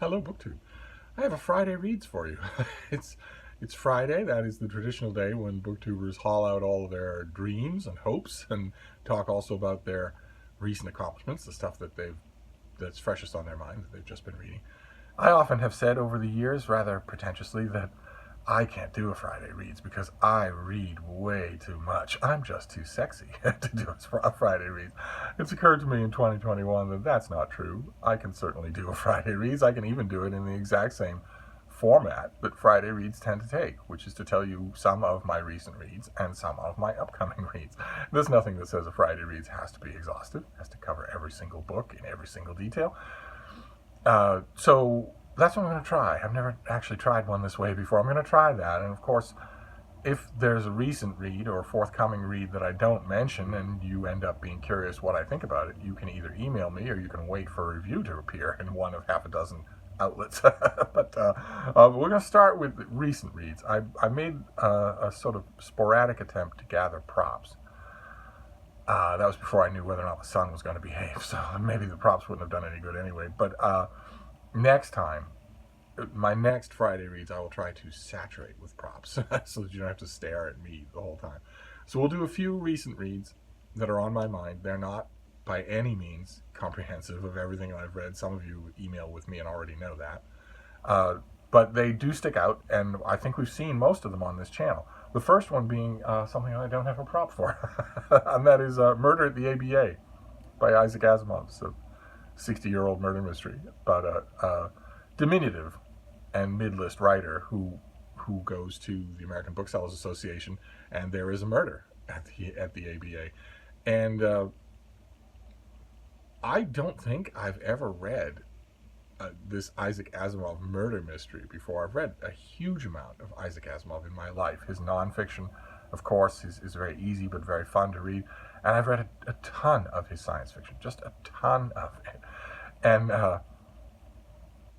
Hello, BookTube. I have a Friday reads for you. it's it's Friday. That is the traditional day when booktubers haul out all of their dreams and hopes and talk also about their recent accomplishments, the stuff that's freshest on their mind that they've just been reading. I often have said over the years, rather pretentiously, that I can't do a Friday reads because I read way too much. I'm just too sexy to do a Friday reads. It's occurred to me in 2021 that that's not true. I can certainly do a Friday reads. I can even do it in the exact same format that Friday reads tend to take, which is to tell you some of my recent reads and some of my upcoming reads. There's nothing that says a Friday reads has to be exhaustive, has to cover every single book in every single detail. So that's what I'm going to try. I've never actually tried one this way before. I'm going to try that. And of course, if there's a recent read or a forthcoming read that I don't mention and you end up being curious what I think about it, you can either email me or you can wait for a review to appear in one of half a dozen outlets. But we're going to start with recent reads. I made a sort of sporadic attempt to gather props. That was before I knew whether or not the sun was going to behave, so maybe the props wouldn't have done any good anyway. But next time, my next Friday reads, I will try to saturate with props so that you don't have to stare at me the whole time. So we'll do a few recent reads that are on my mind. They're not by any means comprehensive of everything I've read. Some of you email with me and already know that. But they do stick out, and I think we've seen most of them on this channel. The first one being something I don't have a prop for, and that is Murder at the ABA by Isaac Asimov. It's a 60-year-old murder mystery about a diminutive and mid-list writer who goes to the American Booksellers Association, and there is a murder at the ABA. And I don't think I've ever read this Isaac Asimov murder mystery before. I've read a huge amount of Isaac Asimov in my life. His nonfiction, of course, is very easy but very fun to read. And I've read a ton of his science fiction, just a ton of it. And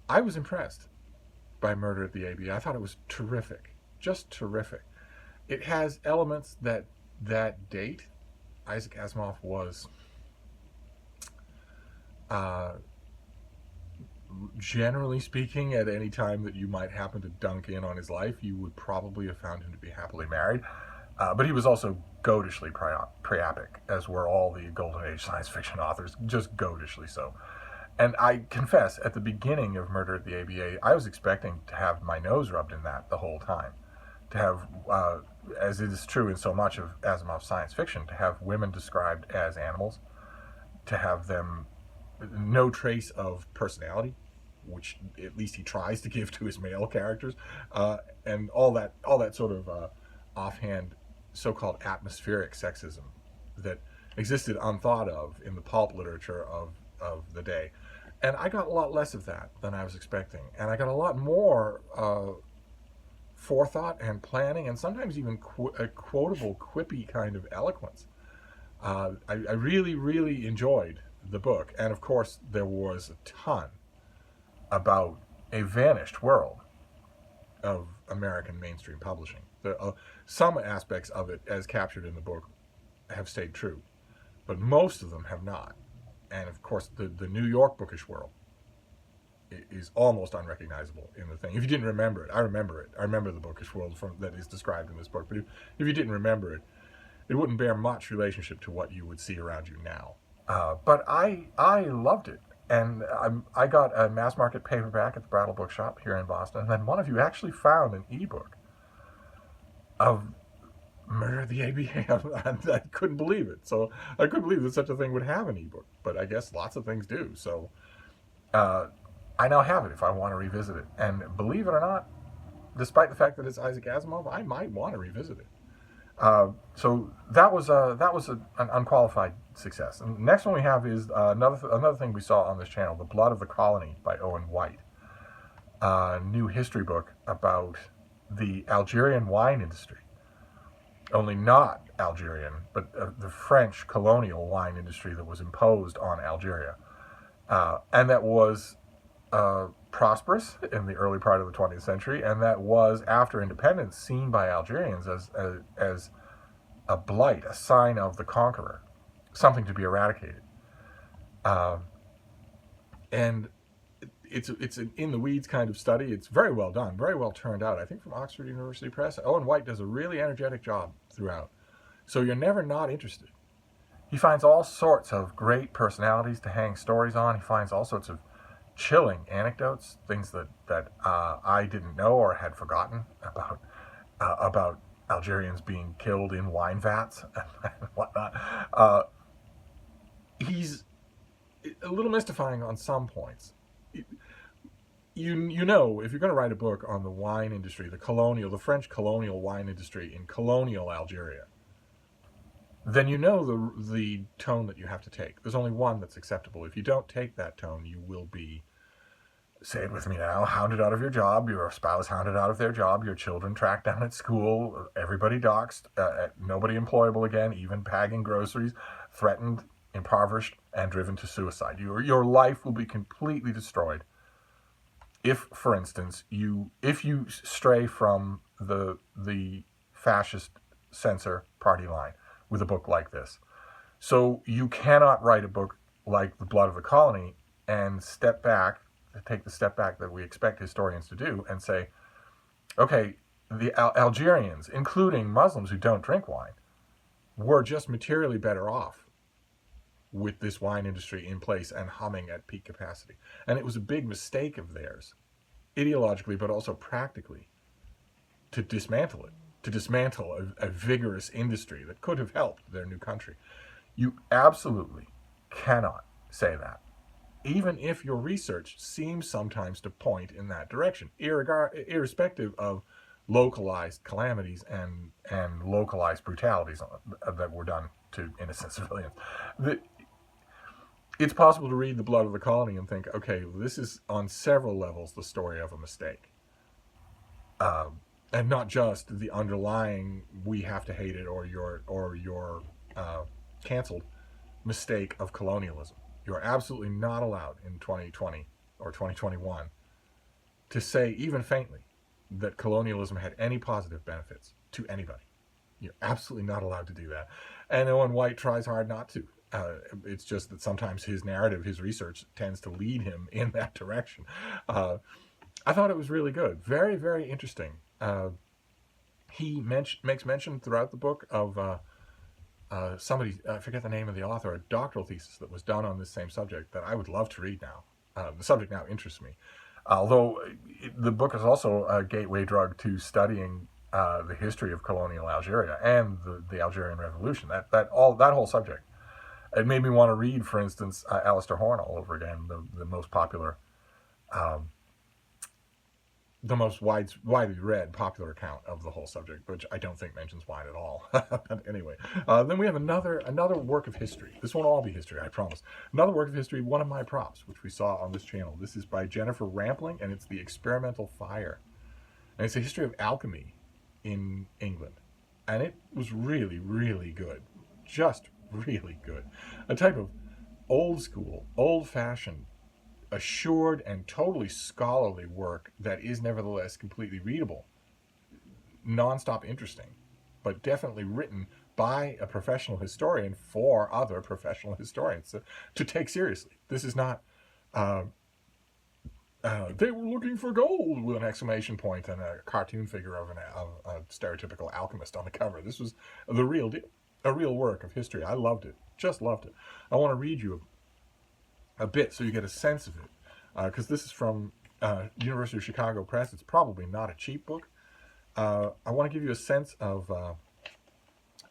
I was impressed by Murder at the ABA. I thought it was terrific, just terrific. It has elements that date. Isaac Asimov was generally speaking, at any time that you might happen to dunk in on his life, you would probably have found him to be happily married. But he was also goatishly priapic, as were all the Golden Age science fiction authors, just goatishly so. And I confess, at the beginning of Murder at the ABA, I was expecting to have my nose rubbed in that the whole time. To have, as it is true in so much of Asimov's science fiction, to have women described as animals, to have them no trace of personality, which at least he tries to give to his male characters, and all that sort of offhand so-called atmospheric sexism that existed unthought of in the pulp literature of the day. And I got a lot less of that than I was expecting, and I got a lot more forethought and planning, and sometimes even a quotable, quippy kind of eloquence. I really, really enjoyed the book, and of course there was a ton about a vanished world of American mainstream publishing. Some aspects of it, as captured in the book, have stayed true, but most of them have not. And of course, the New York bookish world is almost unrecognizable in the thing. If you didn't remember it, I remember it. I remember the bookish world that is described in this book. But if you didn't remember it, it wouldn't bear much relationship to what you would see around you now. But I loved it. And I got a mass market paperback at the Brattle Bookshop here in Boston. And then one of you actually found an ebook of Murder at the ABA. I couldn't believe it. So I couldn't believe that such a thing would have an ebook. But I guess lots of things do. So I now have it if I want to revisit it. And believe it or not, despite the fact that it's Isaac Asimov, I might want to revisit it. So that was an unqualified success. And the next one we have is another thing we saw on this channel, The Blood of the Colony by Owen White. A new history book about the Algerian wine industry. Only not Algerian, but the French colonial wine industry that was imposed on Algeria. And that was prosperous in the early part of the 20th century, and that was, after independence, seen by Algerians as a blight, a sign of the conqueror, something to be eradicated. And it's an in the weeds kind of study. It's very well done, very well turned out. I think from Oxford University Press. Owen White does a really energetic job throughout, so you're never not interested. He finds all sorts of great personalities to hang stories on. He finds all sorts of chilling anecdotes, things that I didn't know or had forgotten about Algerians being killed in wine vats and whatnot. He's a little mystifying on some points. You know, if you're going to write a book on the wine industry, the French colonial wine industry in colonial Algeria, then you know the tone that you have to take. There's only one that's acceptable. If you don't take that tone, you will be, say it with me now, hounded out of your job, your spouse hounded out of their job, your children tracked down at school, everybody doxxed, nobody employable again, even bagging groceries, threatened, impoverished, and driven to suicide. Your life will be completely destroyed if, for instance, if you stray from the fascist censor party line with a book like this. So you cannot write a book like The Blood of the Colony and take the step back that we expect historians to do and say, okay, the Algerians, including Muslims who don't drink wine, were just materially better off with this wine industry in place and humming at peak capacity. And it was a big mistake of theirs, ideologically, but also practically, to dismantle it, to dismantle a vigorous industry that could have helped their new country. You absolutely cannot say that, even if your research seems sometimes to point in that direction, irrespective of localized calamities and localized brutalities that were done to innocent civilians. It's possible to read The Blood of the Colony and think, okay, this is on several levels the story of a mistake. And not just the underlying we have to hate it or your canceled mistake of colonialism. You're absolutely not allowed in 2020 or 2021 to say even faintly that colonialism had any positive benefits to anybody. You're absolutely not allowed to do that. And Owen White tries hard not to. It's just that sometimes his narrative, his research tends to lead him in that direction. I thought it was really good. Very, very interesting. He makes mention throughout the book of somebody, I forget the name of the author, a doctoral thesis that was done on this same subject that I would love to read now. The subject now interests me. Although the book is also a gateway drug to studying the history of colonial Algeria and the Algerian Revolution. That whole subject. It made me want to read, for instance, Alistair Horn all over again, the most popular, the most widely read popular account of the whole subject, which I don't think mentions wine at all. But anyway, then we have another work of history. This won't all be history, I promise. Another work of history, one of my props, which we saw on this channel. This is by Jennifer Rampling, and it's The Experimental Fire. And it's a history of alchemy in England. And it was really, really good. Just really good. A type of old school, old-fashioned, assured and totally scholarly work that is nevertheless completely readable, non-stop interesting, but definitely written by a professional historian for other professional historians to take seriously. This is not they were looking for gold with an exclamation point and a cartoon figure of a stereotypical alchemist on the cover. This was the real deal, a real work of history. I loved it, just loved it. I want to read you a bit so you get a sense of it, because this is from University of Chicago Press. It's probably not a cheap book. I want to give you a sense of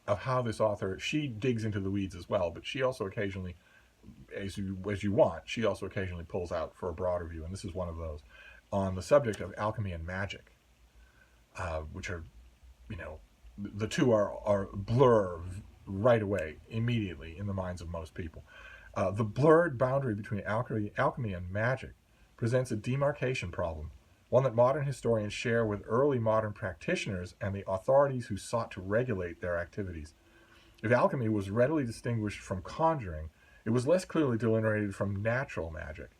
how this author, she digs into the weeds as well, but she also occasionally, as you want, she also occasionally pulls out for a broader view, and this is one of those, on the subject of alchemy and magic, which are, the two are blur right away, immediately in the minds of most people. The blurred boundary between alchemy and magic presents a demarcation problem, one that modern historians share with early modern practitioners and the authorities who sought to regulate their activities. If alchemy was readily distinguished from conjuring, it was less clearly delineated from natural magic.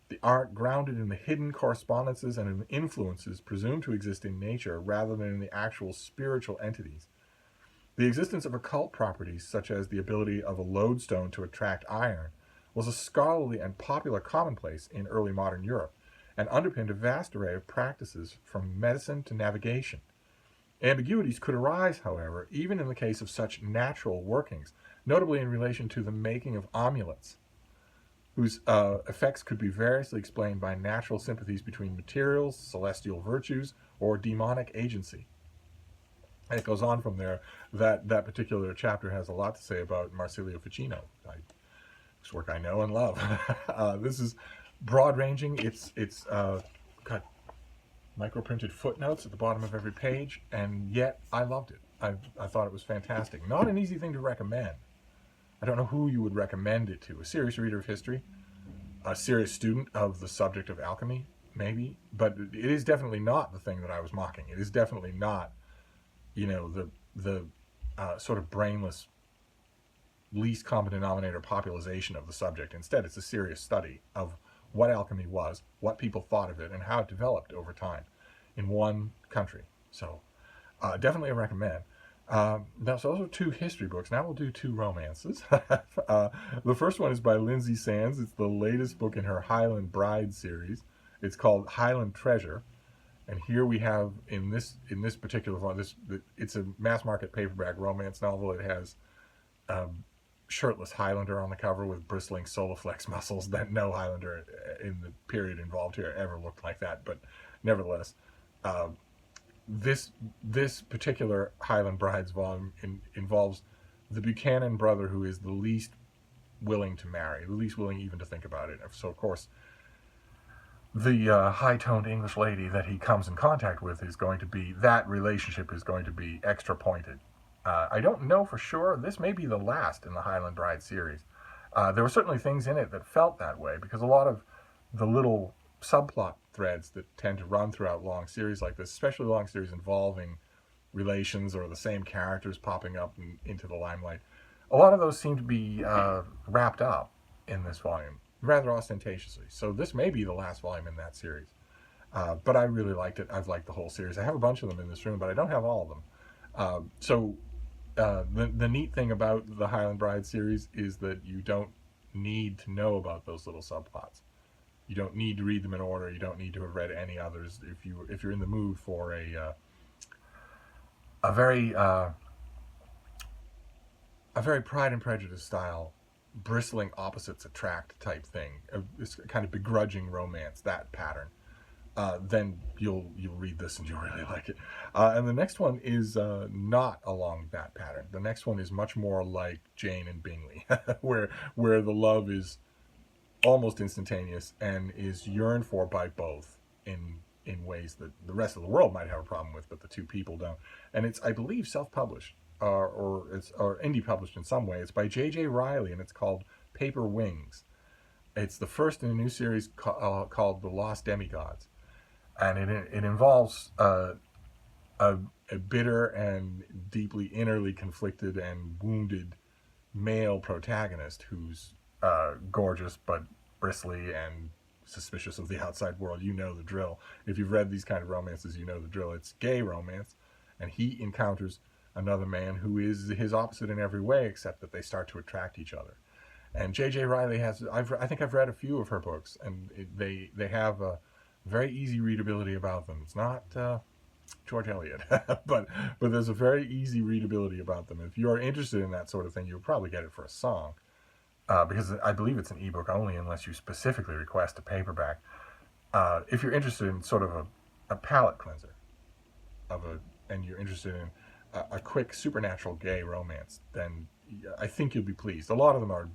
The art grounded in the hidden correspondences and in influences presumed to exist in nature rather than in the actual spiritual entities. The existence of occult properties, such as the ability of a lodestone to attract iron, was a scholarly and popular commonplace in early modern Europe, and underpinned a vast array of practices from medicine to navigation. Ambiguities could arise, however, even in the case of such natural workings, notably in relation to the making of amulets, whose effects could be variously explained by natural sympathies between materials, celestial virtues, or demonic agency. And it goes on from there. That particular chapter has a lot to say about Marsilio Ficino, whose work I know and love. This is broad-ranging. It's got micro-printed footnotes at the bottom of every page, and yet I loved it. I thought it was fantastic. Not an easy thing to recommend. I don't know who you would recommend it to. A serious reader of history, a serious student of the subject of alchemy, maybe. But it is definitely not the thing that I was mocking. It is definitely not, the sort of brainless, least common denominator popularization of the subject. Instead, it's a serious study of what alchemy was, what people thought of it, and how it developed over time in one country. So definitely a recommend. So those are 2 history books. Now we'll do 2 romances. The first one is by Lindsay Sands. It's the latest book in her Highland Bride series. It's called Highland Treasure. And here we have, in this particular one, it's a mass market paperback romance novel. It has shirtless Highlander on the cover with bristling soliflex muscles that no Highlander in the period involved here ever looked like that. But nevertheless, this particular Highland Brides volume involves the Buchanan brother who is the least willing to marry, the least willing even to think about it. So, of course, the high-toned English lady that he comes in contact with is going to be, that relationship is going to be extra pointed. I don't know for sure. This may be the last in the Highland Bride series. There were certainly things in it that felt that way, because a lot of the little subplot threads that tend to run throughout long series like this, especially long series involving relations or the same characters popping up into the limelight, a lot of those seem to be wrapped up in this volume, rather ostentatiously. So this may be the last volume in that series. But I really liked it. I've liked the whole series. I have a bunch of them in this room, but I don't have all of them. The neat thing about the Highland Bride series is that you don't need to know about those little subplots. You don't need to read them in order. You don't need to have read any others. If you're in the mood for a very Pride and Prejudice style, bristling opposites attract type thing, this kind of begrudging romance, that pattern, then you'll read this and you'll really like it. And the next one is not along that pattern. The next one is much more like Jane and Bingley, where the love is almost instantaneous and is yearned for by both in ways that the rest of the world might have a problem with, but the 2 people don't. And it's, I believe, self-published, or indie published in some way. It's by J.J. Riley, and it's called Paper Wings. It's the first in a new series called The Lost Demigods. And it involves a bitter and deeply innerly conflicted and wounded male protagonist who's gorgeous but bristly and suspicious of the outside world. You know the drill. If you've read these kind of romances, you know the drill. It's gay romance, and he encounters another man who is his opposite in every way, except that they start to attract each other. And J.J. Riley has, I think I've read a few of her books, and they have a very easy readability about them. It's not George Eliot, but there's a very easy readability about them. If you're interested in that sort of thing, you'll probably get it for a song, because I believe it's an ebook only unless you specifically request a paperback. If you're interested in sort of a palate cleanser and you're interested in a quick supernatural gay romance, then I think you'll be pleased. A lot of them are,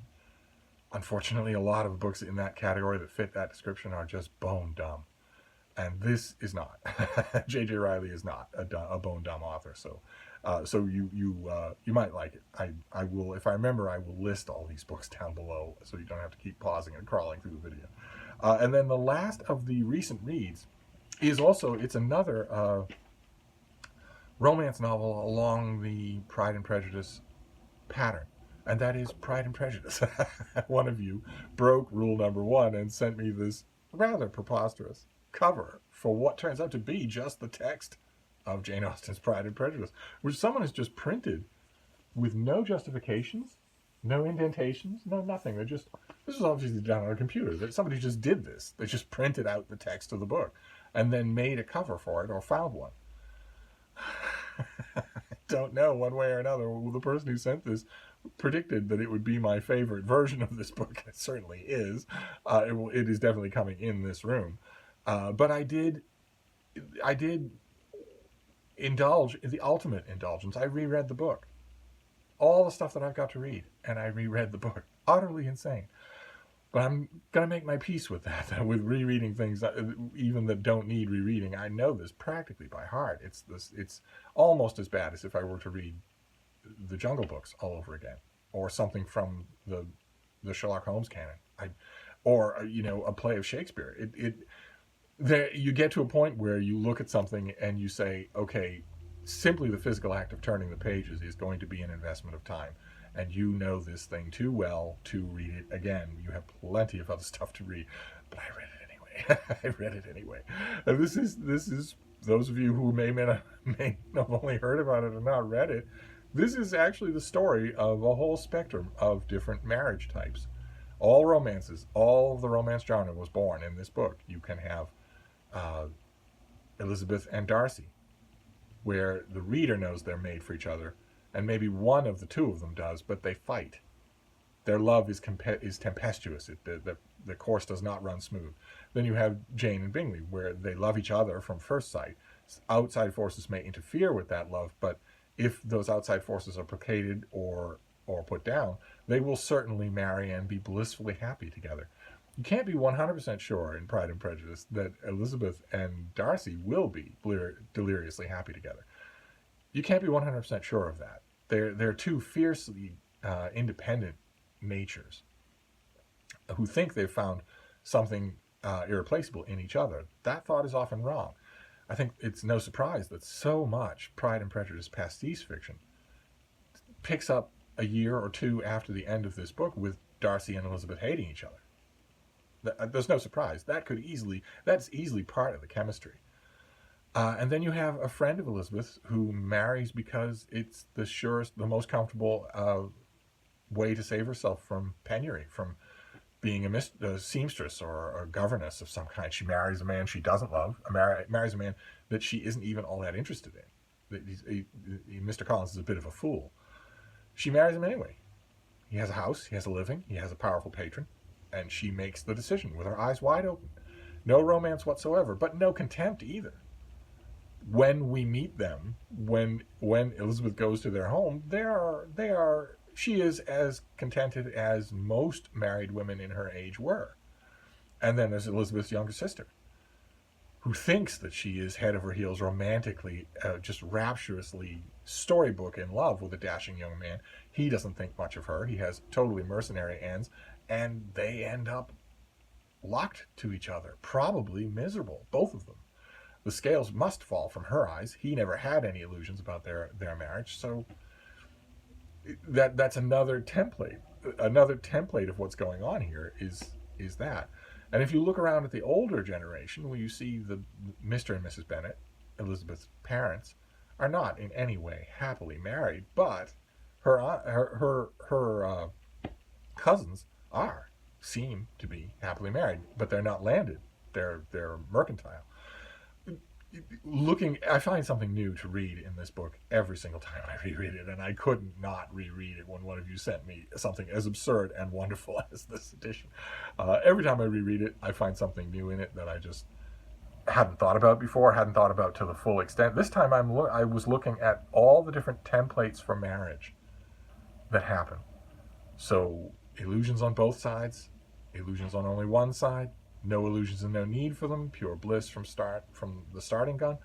unfortunately, a lot of books in that category that fit that description are just bone dumb. And this is not. J.J. Riley is not a bone dumb author, so you might like it. I will, if I remember, I will list all these books down below, so you don't have to keep pausing and crawling through the video. And then the last of the recent reads is also, it's another romance novel along the Pride and Prejudice pattern, and that is Pride and Prejudice. One of you broke rule number 1 and sent me this rather preposterous cover for what turns out to be just the text of Jane Austen's Pride and Prejudice, which someone has just printed with no justifications No indentations, no nothing. This was obviously done on a computer. That somebody just did this. They just printed out the text of the book and then made a cover for it or found one. I don't know, one way or another, the person who sent this predicted that it would be my favorite version of this book. It certainly is. It is definitely coming in this room. But I did indulge in the ultimate indulgence. I reread the book. All the stuff that I've got to read, and I reread the book. Utterly insane. But I'm going to make my peace with that, with rereading things even that don't need rereading. I know this practically by heart. It's almost as bad as if I were to read the Jungle Books all over again, or something from the Sherlock Holmes canon, or a play of Shakespeare. You get to a point where you look at something and you say, okay, simply the physical act of turning the pages is going to be an investment of time. And you know this thing too well to read it again. You have plenty of other stuff to read, but I read it anyway. I read it anyway. And this is those of you who may have only heard about it and not read it. This is actually the story of a whole spectrum of different marriage types. All romances, all of the romance genre was born in this book. You can have Elizabeth and Darcy, where the reader knows they're made for each other, and maybe one of the two of them does, but they fight. Their love is tempestuous. The course does not run smooth. Then you have Jane and Bingley, where they love each other from first sight. Outside forces may interfere with that love, but if those outside forces are placated or put down, they will certainly marry and be blissfully happy together. You can't be 100% sure in Pride and Prejudice that Elizabeth and Darcy will be deliriously happy together. You can't be 100% sure of that. They're two fiercely independent natures who think they've found something irreplaceable in each other. That thought is often wrong. I think it's no surprise that so much Pride and Prejudice pastiche fiction picks up a year or two after the end of this book with Darcy and Elizabeth hating each other. There's no surprise. That's easily part of the chemistry. And then you have a friend of Elizabeth's who marries because it's the surest, the most comfortable way to save herself from penury, from being a seamstress or a governess of some kind. She marries a man she doesn't love, marries a man that she isn't even all that interested in. Mr. Collins is a bit of a fool. She marries him anyway. He has a house, he has a living, he has a powerful patron, and she makes the decision with her eyes wide open. No romance whatsoever, but no contempt either. When we meet them, when Elizabeth goes to their home, she is as contented as most married women in her age were. And then there's Elizabeth's younger sister, who thinks that she is head over heels romantically, just rapturously storybook in love with a dashing young man. He doesn't think much of her. He has totally mercenary ends, and they end up locked to each other, probably miserable, both of them. The scales must fall from her eyes. He never had any illusions about their marriage, so that's another template. Another template of what's going on here is that. And if you look around at the older generation, where you see the Mr. and Mrs. Bennet, Elizabeth's parents, are not in any way happily married, but her cousins seem to be happily married, but they're not landed. They're mercantile. I find something new to read in this book every single time I reread it, and I couldn't not reread it when one of you sent me something as absurd and wonderful as this edition. Every time I reread it, I find something new in it that I just hadn't thought about before, hadn't thought about to the full extent. This time I was looking at all the different templates for marriage that happen. So illusions on both sides, illusions on only one side, no illusions and no need for them, pure bliss from the starting gun,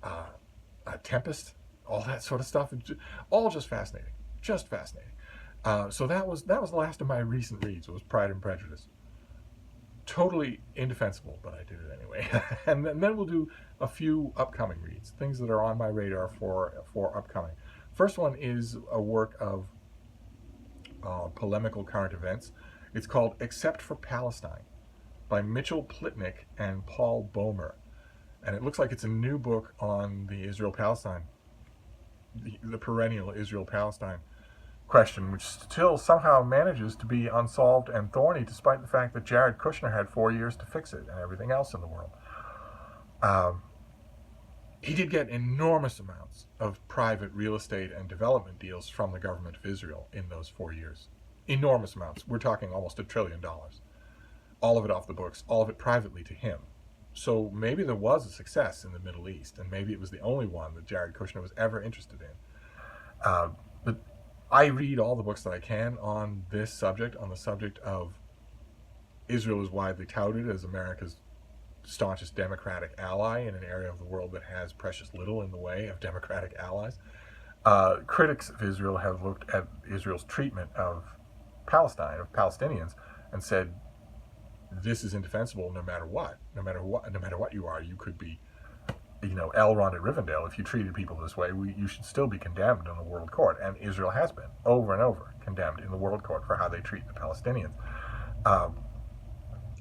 a tempest, all that sort of stuff, all just fascinating, so that was the last of my recent reads. It was Pride and Prejudice. Totally indefensible, but I did it anyway. And then we'll do a few upcoming reads, things that are on my radar for upcoming. First one is a work of polemical current events. It's called Except for Palestine, by Mitchell Plitnick and Paul Bomer. And it looks like it's a new book on the Israel-Palestine, the perennial Israel-Palestine question, which still somehow manages to be unsolved and thorny, despite the fact that Jared Kushner had 4 years to fix it and everything else in the world. He did get enormous amounts of private real estate and development deals from the government of Israel in those 4 years. Enormous amounts. We're talking almost $1 trillion. All of it off the books, all of it privately to him. So maybe there was a success in the Middle East, and maybe it was the only one that Jared Kushner was ever interested in. But I read all the books that I can on this subject, on the subject of Israel is widely touted as America's staunchest democratic ally in an area of the world that has precious little in the way of democratic allies. Critics of Israel have looked at Israel's treatment of Palestine, of Palestinians, and said, this is indefensible no matter what. No matter what you are, you could be, Elrond at Rivendell. If you treated people this way, you should still be condemned in the World Court. And Israel has been, over and over, condemned in the World Court for how they treat the Palestinians.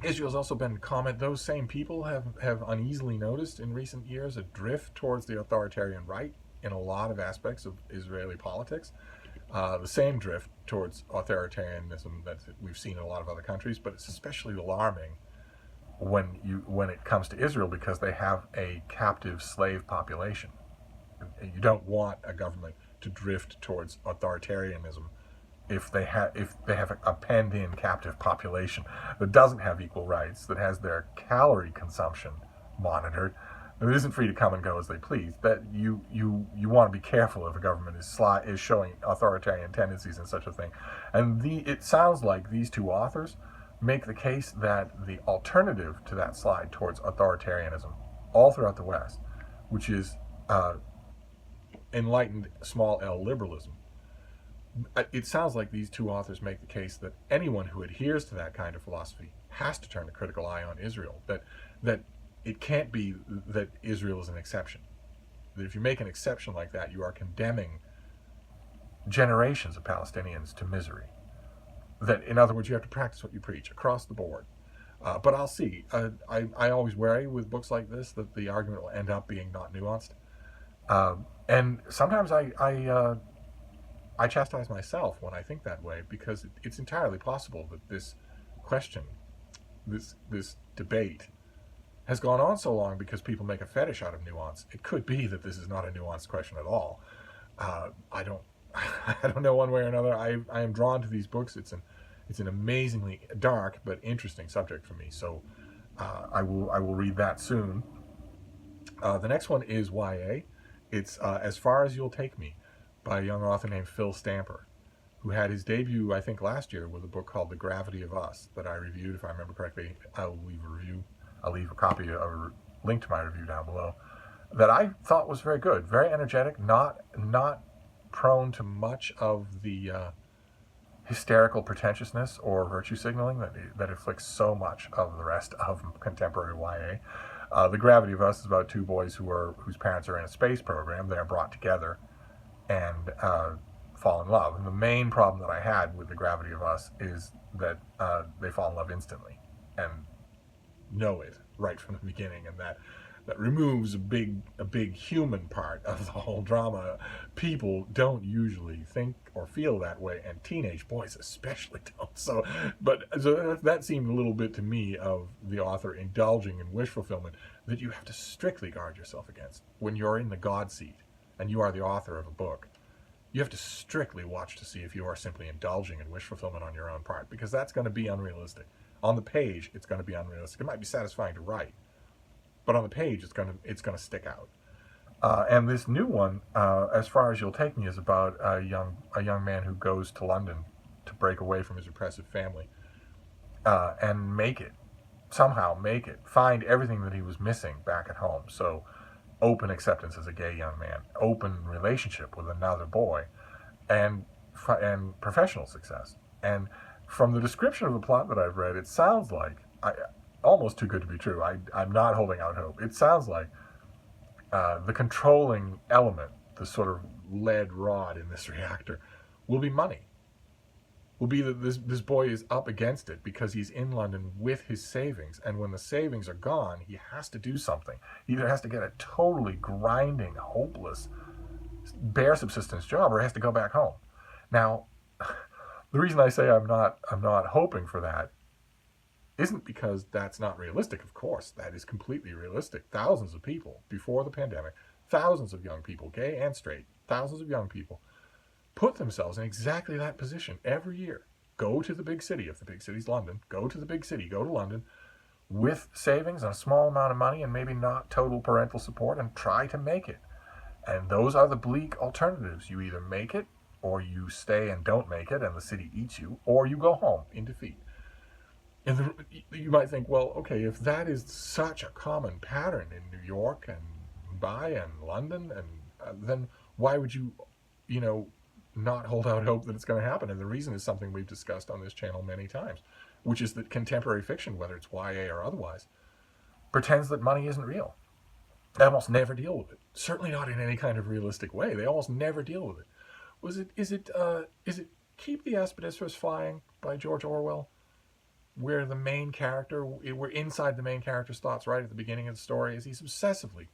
Israel's also been those same people have uneasily noticed in recent years a drift towards the authoritarian right in a lot of aspects of Israeli politics. The same drift towards authoritarianism that we've seen in a lot of other countries, but it's especially alarming when it comes to Israel because they have a captive slave population. You don't want a government to drift towards authoritarianism if they have a penned-in captive population that doesn't have equal rights, that has their calorie consumption monitored. It isn't free to come and go as they please. That you want to be careful if a government is showing authoritarian tendencies in such a thing. And it sounds like these two authors make the case that the alternative to that slide towards authoritarianism all throughout the West, which is enlightened small L liberalism, it sounds like these two authors make the case that anyone who adheres to that kind of philosophy has to turn a critical eye on Israel. That it can't be that Israel is an exception. That if you make an exception like that, you are condemning generations of Palestinians to misery. That, in other words, you have to practice what you preach across the board. But I'll see. I always worry with books like this that the argument will end up being not nuanced. And sometimes I chastise myself when I think that way, because it's entirely possible that this question, this debate, has gone on so long because people make a fetish out of nuance. It could be that this is not a nuanced question at all. I don't know one way or another. I am drawn to these books. It's an amazingly dark but interesting subject for me. So I will read that soon. The next one is YA. It's As Far As You'll Take Me, by a young author named Phil Stamper, who had his debut, I think, last year with a book called The Gravity of Us that I reviewed. If I remember correctly, I'll leave a copy, a link to my review down below, that I thought was very good, very energetic, not prone to much of the hysterical pretentiousness or virtue signaling that afflicts so much of the rest of contemporary YA. The Gravity of Us is about two boys whose parents are in a space program. They are brought together and fall in love. And the main problem that I had with The Gravity of Us is that they fall in love instantly and know it right from the beginning, and that removes a big human part of the whole drama. People don't usually think or feel that way, and teenage boys especially don't. So that seemed a little bit to me of the author indulging in wish fulfillment that you have to strictly guard yourself against when you're in the God seat and you are the author of a book. You have to strictly watch to see if you are simply indulging in wish fulfillment on your own part, because that's going to be unrealistic. On the page, it's going to be unrealistic. It might be satisfying to write, but on the page, it's going to stick out. And this new one, As Far As You'll Take Me, is about a young man who goes to London to break away from his oppressive family and somehow make it, find everything that he was missing back at home. So, open acceptance as a gay young man, open relationship with another boy, and professional success. And from the description of the plot that I've read, it sounds like, almost too good to be true. I'm not holding out hope. It sounds like the controlling element, the sort of lead rod in this reactor, will be money. Will be that this boy is up against it because he's in London with his savings, and when the savings are gone, he has to do something. He either has to get a totally grinding, hopeless, bare subsistence job, or he has to go back home. Now, The reason I say I'm not hoping for that isn't because that's not realistic. Of course, that is completely realistic. Thousands of people before the pandemic, thousands of young people, gay and straight, thousands of young people put themselves in exactly that position every year. Go to the big city, if the big city's London, go to the big city, go to London with savings and a small amount of money and maybe not total parental support and try to make it. And those are the bleak alternatives. You either make it, or you stay and don't make it and the city eats you, or you go home in defeat. And you might think, well, okay, if that is such a common pattern in New York and Mumbai and London, and then why would you, not hold out hope that it's going to happen? And the reason is something we've discussed on this channel many times, which is that contemporary fiction, whether it's YA or otherwise, pretends that money isn't real. They almost never deal with it. Certainly not in any kind of realistic way. They almost never deal with it. Is it Keep the Aspidisphus Flying by George Orwell, where the main character, we're inside the main character's thoughts right at the beginning of the story, as he's obsessively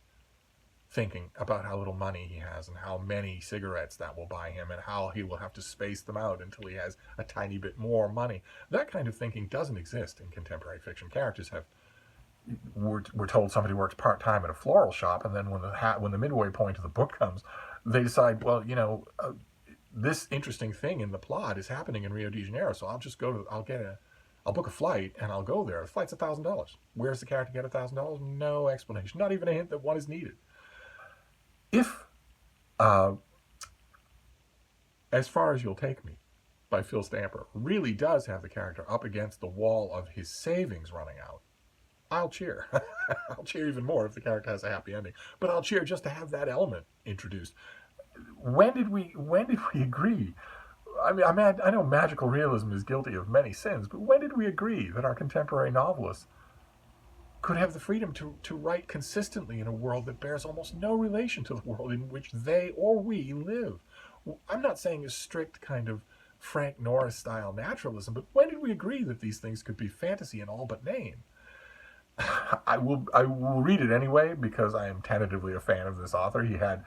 thinking about how little money he has and how many cigarettes that will buy him and how he will have to space them out until he has a tiny bit more money. That kind of thinking doesn't exist in contemporary fiction. Characters we're told somebody works part-time at a floral shop, and then when the midway point of the book comes, they decide, well, this interesting thing in the plot is happening in Rio de Janeiro, so I'll book a flight and I'll go there. The flight's $1,000. Where's the character get $1,000? No explanation. Not even a hint that one is needed. If As Far as You'll Take Me by Phil Stamper really does have the character up against the wall of his savings running out, I'll cheer. I'll cheer even more if the character has a happy ending. But I'll cheer just to have that element introduced. When did we agree? I mean, I know magical realism is guilty of many sins, but when did we agree that our contemporary novelists could have the freedom to write consistently in a world that bears almost no relation to the world in which they or we live? I'm not saying a strict kind of Frank Norris style naturalism, but when did we agree that these things could be fantasy in all but name? I will read it anyway because I am tentatively a fan of this author. He had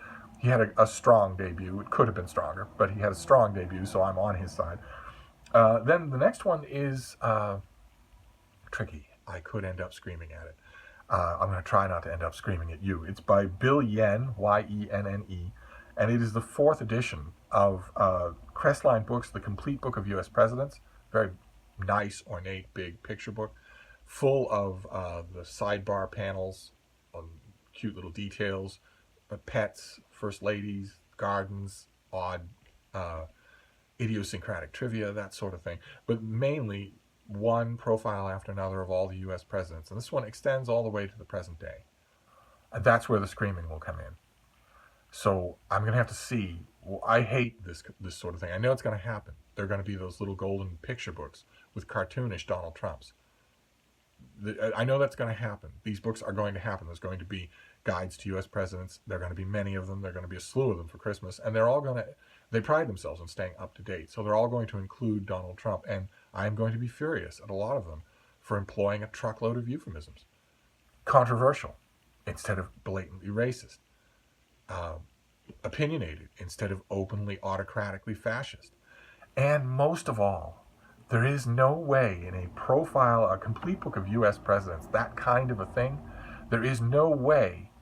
a strong debut. It could have been stronger, but he had a strong debut, so I'm on his side. Then the next one is tricky. I could end up screaming at it. I'm going to try not to end up screaming at you. It's by Bill Yenn, Yenne, and it is the 4th edition of Crestline Books, The Complete Book of U.S. Presidents. Very nice, ornate, big picture book, full of the sidebar panels, cute little details, pets, first ladies, gardens, odd idiosyncratic trivia, that sort of thing. But mainly one profile after another of all the U.S. presidents. And this one extends all the way to the present day. And that's where the screaming will come in. So I'm going to have to see. Well, I hate this sort of thing. I know it's going to happen. There are going to be those little golden picture books with cartoonish Donald Trumps. I know that's going to happen. These books are going to happen. There's going to be guides to U.S. presidents. There are going to be many of them. There are going to be a slew of them for Christmas. And they pride themselves on staying up to date. So they're all going to include Donald Trump. And I'm going to be furious at a lot of them for employing a truckload of euphemisms. Controversial instead of blatantly racist. Opinionated instead of openly autocratically fascist. And most of all, there is no way in a complete book of U.S. presidents, that kind of a thing, there is no way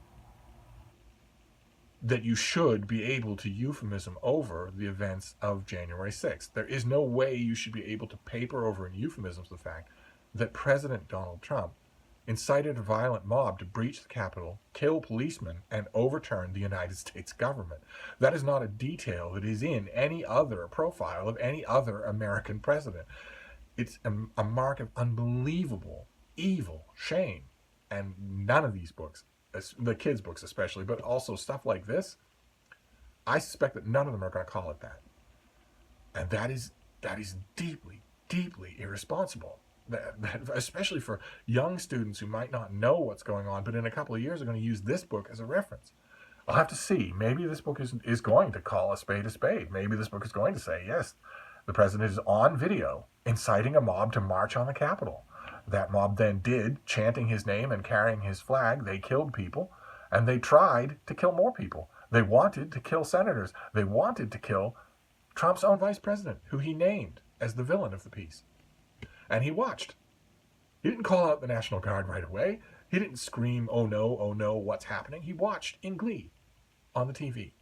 that you should be able to euphemism over the events of January 6th. There is no way you should be able to paper over in euphemisms the fact that President Donald Trump incited a violent mob to breach the Capitol, kill policemen, and overturn the United States government. That is not a detail that is in any other profile of any other American president. It's a mark of unbelievable evil, shame. And none of these books, the kids' books especially, but also stuff like this, I suspect that none of them are going to call it that. And that is deeply, deeply irresponsible. Especially for young students who might not know what's going on, but in a couple of years are going to use this book as a reference. I'll have to see. Maybe this book is going to call a spade a spade. Maybe this book is going to say, yes, the president is on video inciting a mob to march on the Capitol. That mob then did, chanting his name and carrying his flag. They killed people, and they tried to kill more people. They wanted to kill senators. They wanted to kill Trump's own vice president, who he named as the villain of the piece. And he watched. He didn't call out the National Guard right away. He didn't scream, oh no, what's happening? He watched in glee on the TV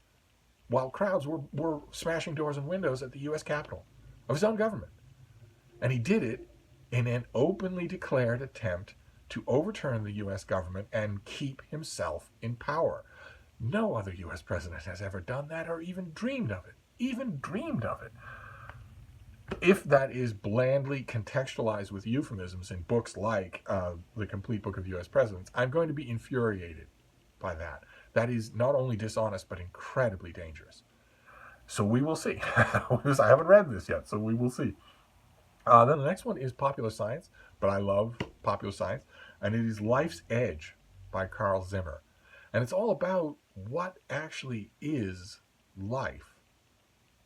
while crowds were smashing doors and windows at the U.S. Capitol of his own government. And he did it in an openly declared attempt to overturn the U.S. government and keep himself in power. No other U.S. president has ever done that or even dreamed of it. If that is blandly contextualized with euphemisms in books like The Complete Book of U.S. Presidents, I'm going to be infuriated by that. That is not only dishonest, but incredibly dangerous. So we will see. I haven't read this yet, so we will see. Then the next one is popular science, but I love popular science, and it is Life's Edge by Carl Zimmer. And it's all about what actually is life.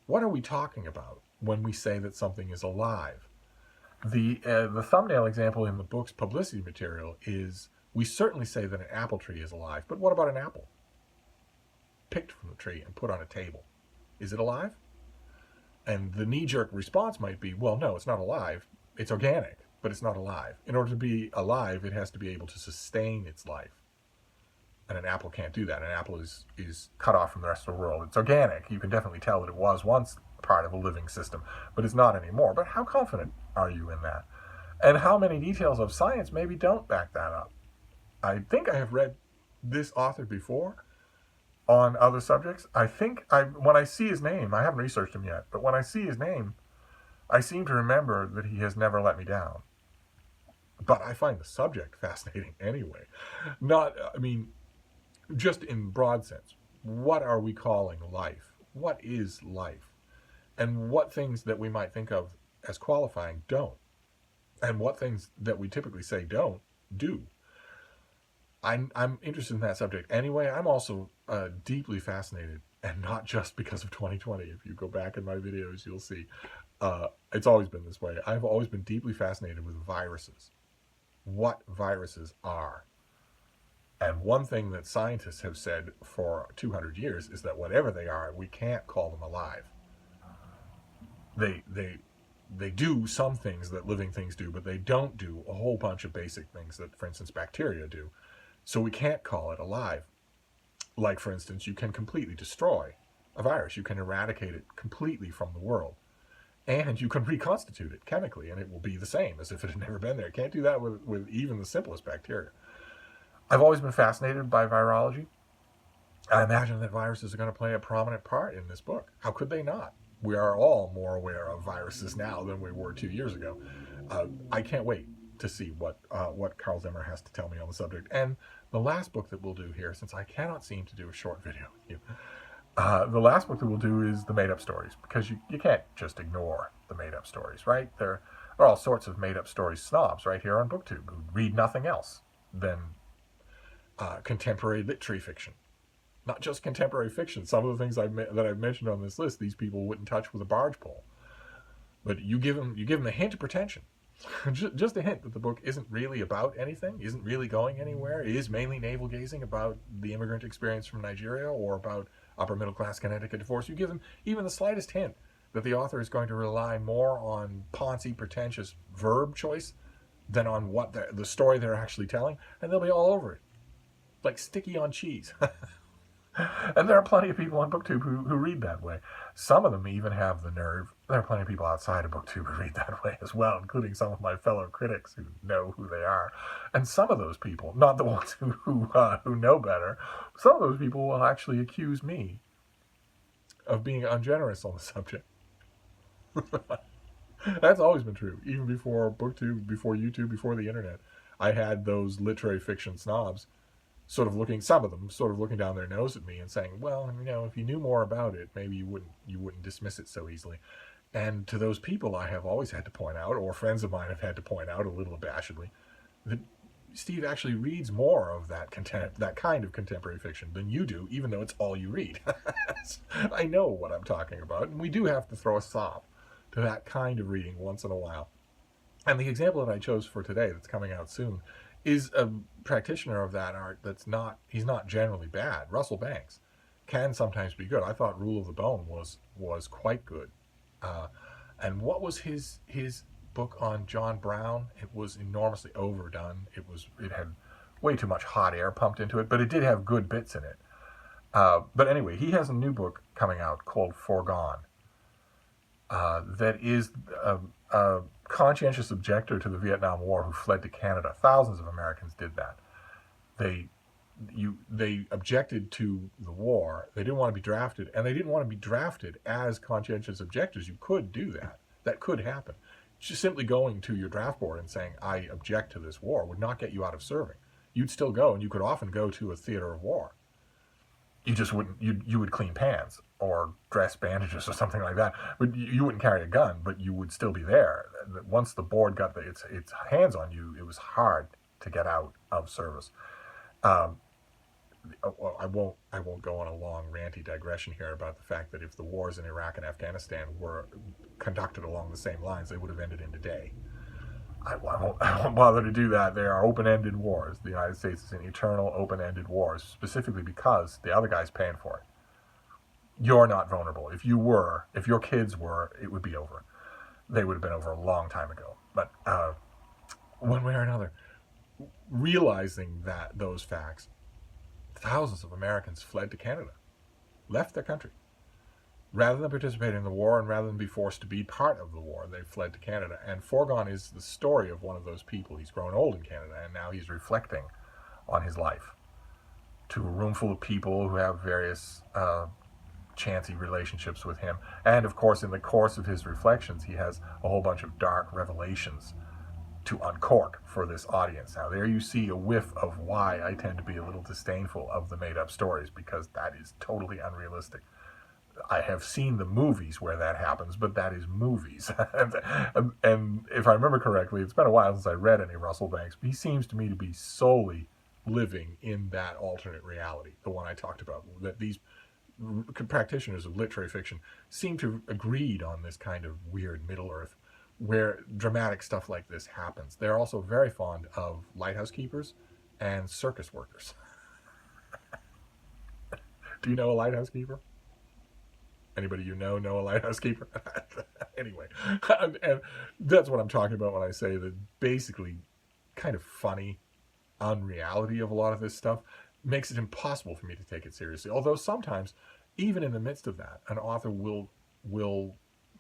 What are we talking about when we say that something is alive? The thumbnail example in the book's publicity material is, we certainly say that an apple tree is alive, but what about an apple picked from the tree and put on a table? Is it alive? And the knee-jerk response might be, well, no, it's not alive. It's organic, but it's not alive. In order to be alive, it has to be able to sustain its life. And an apple can't do that. An apple is cut off from the rest of the world. It's organic. You can definitely tell that it was once part of a living system, but it's not anymore. But how confident are you in that? And how many details of science maybe don't back that up? I think I have read this author before on other subjects. When I see his name, I haven't researched him yet, but when I see his name, I seem to remember that he has never let me down. But I find the subject fascinating anyway. Just in broad sense, what are we calling life? What is life? And what things that we might think of as qualifying don't? And what things that we typically say don't, do? I'm interested in that subject anyway. I'm also deeply fascinated, and not just because of 2020. If you go back in my videos, you'll see it's always been this way. I've always been deeply fascinated with viruses. What viruses are. And one thing that scientists have said for 200 years is that whatever they are, we can't call them alive. They do some things that living things do, but they don't do a whole bunch of basic things that, for instance, bacteria do. So we can't call it alive. Like, for instance, you can completely destroy a virus. You can eradicate it completely from the world. And you can reconstitute it chemically, and it will be the same as if it had never been there. Can't do that with even the simplest bacteria. I've always been fascinated by virology. I imagine that viruses are going to play a prominent part in this book. How could they not? We are all more aware of viruses now than we were 2 years ago. I can't wait to see what Carl Zimmer has to tell me on the subject. And the last book that we'll do here, since I cannot seem to do a short video with you, the last book that we'll do is the made-up stories, because you can't just ignore the made-up stories, right? There are all sorts of made-up stories snobs right here on BookTube who read nothing else than contemporary literary fiction. Not just contemporary fiction. Some of the things that I've mentioned on this list, these people wouldn't touch with a barge pole. But you give them a hint of pretension. Just a hint that the book isn't really about anything, isn't really going anywhere. It is mainly navel-gazing about the immigrant experience from Nigeria or about upper-middle-class Connecticut divorce. You give them even the slightest hint that the author is going to rely more on poncy, pretentious verb choice than on what the story they're actually telling, and they'll be all over it. Like sticky on cheese. And there are plenty of people on BookTube who read that way. Some of them even have the nerve. There are plenty of people outside of BookTube who read that way as well, including some of my fellow critics who know who they are. And some of those people, not the ones who know better, some of those people will actually accuse me of being ungenerous on the subject. That's always been true, even before BookTube, before YouTube, before the internet. I had those literary fiction snobs some of them looking down their nose at me and saying, well, if you knew more about it, maybe you wouldn't dismiss it so easily. And to those people, I have always had to point out, or friends of mine have had to point out a little abashedly, that Steve actually reads more of that kind of contemporary fiction than you do, even though it's all you read. I know what I'm talking about, and we do have to throw a stop to that kind of reading once in a while. And the example that I chose for today, that's coming out soon, is a practitioner of that art he's not generally bad. Russell Banks can sometimes be good. I thought Rule of the Bone was quite good. And what was his book on John Brown? It was enormously overdone. It had way too much hot air pumped into it, but it did have good bits in it. But anyway, he has a new book coming out called Foregone. That is a conscientious objector to the Vietnam War who fled to Canada. Thousands of Americans did that. They objected to the war. They didn't want to be drafted, and they didn't want to be drafted as conscientious objectors. You could do that. That could happen. Just simply going to your draft board and saying, I object to this war, would not get you out of serving. You'd still go, and you could often go to a theater of war. You just wouldn't, you would clean pans or dress bandages or something like that. But you wouldn't carry a gun, but you would still be there. Once the board got its hands on you, it was hard to get out of service. I won't go on a long ranty digression here about the fact that if the wars in Iraq and Afghanistan were conducted along the same lines, they would have ended in a day. I won't bother to do that. They are open-ended wars. The United States is in eternal open-ended wars, specifically because the other guy's paying for it. You're not vulnerable. If your kids were, it would be over. They would have been over a long time ago. But one way or another, realizing those facts, thousands of Americans fled to Canada, left their country. Rather than participate in the war and rather than be forced to be part of the war, they fled to Canada. And Foregone is the story of one of those people. He's grown old in Canada, and now he's reflecting on his life to a room full of people who have various chancy relationships with him. And, of course, in the course of his reflections, he has a whole bunch of dark revelations to uncork for this audience. Now, there you see a whiff of why I tend to be a little disdainful of the made-up stories, because that is totally unrealistic. I have seen the movies where that happens, but that is movies. and if I remember correctly, it's been a while since I read any Russell Banks, but he seems to me to be solely living in that alternate reality, the one I talked about, that these practitioners of literary fiction seem to have agreed on this kind of weird Middle Earth where dramatic stuff like this happens. They're also very fond of lighthouse keepers and circus workers. Do you know a lighthouse keeper? Anybody you know a lighthouse keeper? Anyway, and that's what I'm talking about when I say that basically kind of funny unreality of a lot of this stuff makes it impossible for me to take it seriously. Although sometimes, even in the midst of that, an author will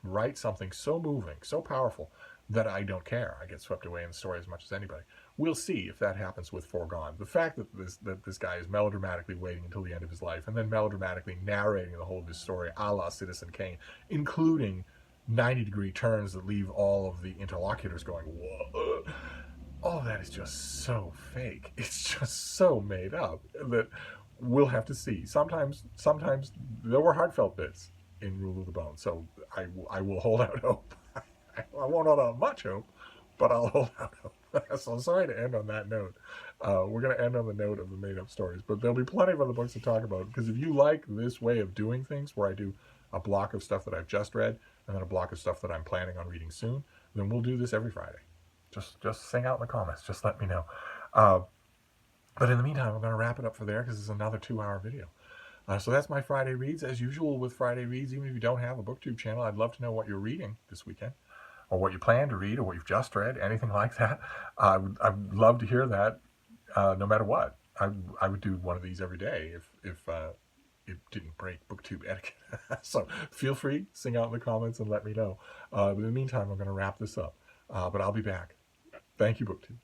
write something so moving, so powerful, that I don't care. I get swept away in the story as much as anybody. We'll see if that happens with Foregone. The fact that this guy is melodramatically waiting until the end of his life and then melodramatically narrating the whole of his story a la Citizen Kane, including 90-degree turns that leave all of the interlocutors going, whoa. All that is just so fake. It's just so made up that we'll have to see. Sometimes there were heartfelt bits in Rule of the Bone, so I will hold out hope. I won't hold out much hope, but I'll hold out hope. So sorry to end on that note. We're going to end on the note of the made-up stories, but there'll be plenty of other books to talk about, because if you like this way of doing things, where I do a block of stuff that I've just read and then a block of stuff that I'm planning on reading soon, then we'll do this every Friday. Just sing out in the comments. Just let me know. But in the meantime, I'm going to wrap it up for there, because it's another 2-hour video. So that's my Friday Reads. As usual with Friday Reads, even if you don't have a BookTube channel, I'd love to know what you're reading this weekend, or what you plan to read, or what you've just read, anything like that. I'd love to hear that, no matter what. I would do one of these every day if it didn't break BookTube etiquette. So feel free, sing out in the comments and let me know. But in the meantime, I'm going to wrap this up. But I'll be back. Thank you, BookTube.